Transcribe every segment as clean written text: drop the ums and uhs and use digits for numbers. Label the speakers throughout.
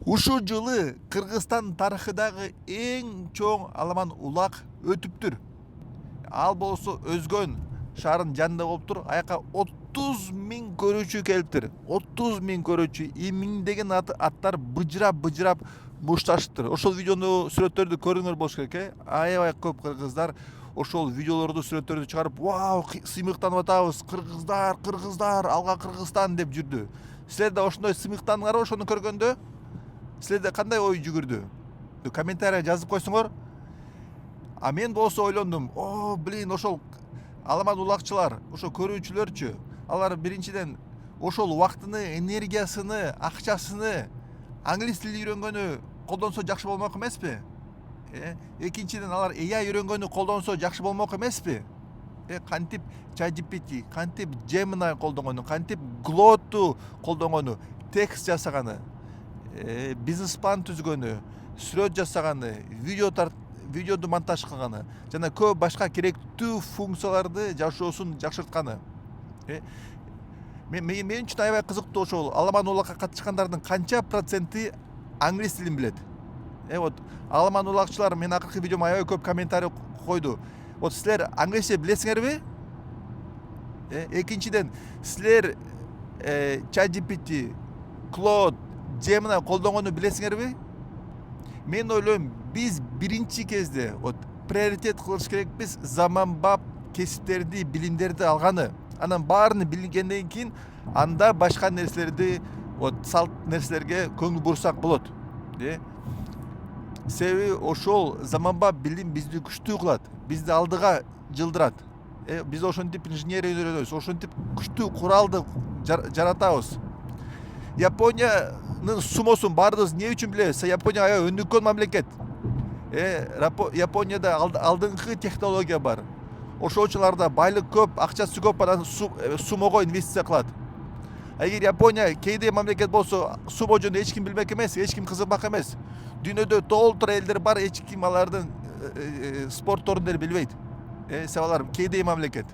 Speaker 1: Ушул жылы Кыргызстан тарыхындагы эң чоң аламан улак өтүптүр. Ал болсо Өзгөн шаарынын жанында болуптур. Аяка 30 миң көрүүчү келиптир. 30 миң көрүүчү, миңдеген аттар быжырап мушташыптыр. Ошол видеону, сүрөттөрдү көрүңөр болуш керек. Аябай көп кыргыздар ошол видеолорду, сүрөттөрдү чыгарып, "Вау, сыймыктанып атабыз, Кыргыздар, алга Кыргызстан" деп жүрдү. Силер да ошондой сыймыктандыңарбы ошону көргөндө? Силерде кандай ой жүгүрдү? Комментарийге жазып койсоңор. А мен болсо ойлондум, блин, ошол аламан улакчылар, ошо көрүүчүлөрчү, алар биринчиден ошол убактыны, энергиясыны, акчасыны англис тили үйрөнгөнү колдонсо жакшы болмок эмеспи? Экинчиден алар AI үйрөнгөнү колдонсо жакшы болмок эмеспи? Кантип ChatGPT, кантип Gemini колдонгону, кантип Claude'ду колдонгону, текст жасаганы, бизнес план түзгөнү, сүрөт жасаганы, видеоду монтаж кылганы жана көп башка керектүү функцияларды жашоосун жакшыртканы. Мен үчүн аябай кызыктуу ошол аламан улакка катышкандардын канча проценти англис тилин билет. Вот аламан улакчылар мен акыркы видеома аябай көп комментарий койду. Вот силер англисче билесиңерби? Экинчиден, силер ChatGPT, Claude, Gemini колдонгону билесиңерби? Мен ойлойм, биз биринчи кезде приоритет кылыш керекпиз заманбап кесиптерди, билимдерди алганы. Анан баарын билгенден кийин анда башка нерселерди, салт нерселерге көңүл бурсак болот. Себеби ошол заманбап билим бизди күчтүү кылат, бизди алдыга жылдырат. Биз ошентип инженерия үйрөнөбүз, ошентип күчтүү куралды жаратабыз. Япониянын сумосун баарыбыз эмне үчүн билебиз? Япония аябай өнүккөн мамлекет. Японияда алдыңкы технология бар. Ошол үчүн аларда байлык көп, акчасы көп, анан сумого инвестиция кылат. Эгер Япония кээде мамлекет болсо, сумо жөнүндө эч ким билбек эмес, эч ким кызыгмак эмес. Дүйнөдө толтура элдер бар, эч ким алардын спортторун деле билбейт. Себеби алар кээде мамлекет.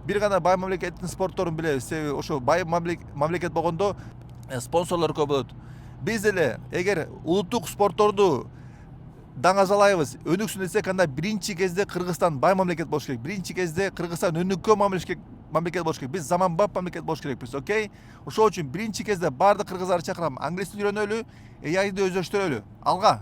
Speaker 1: Бир гана бай мамлекеттин спортторун билебиз. Себеби ошо бай мамлекет болгондо спонсорлор көп болот. Биз деле эгер улуттук спортторду даңазалайбыз, өнүксүн десек, анда биринчи кезде Кыргызстан бай мамлекет болуш керек. Биринчи кезде Кыргызстан өнүккөн мамлекет болуш керек. Биз заманбап мамлекет болуш керекпиз, окей? Ошол үчүн биринчи кезде баардык кыргыздарды чакырам, англис тилин үйрөнөлү, AI'ды өздөштүрөлү. Алга!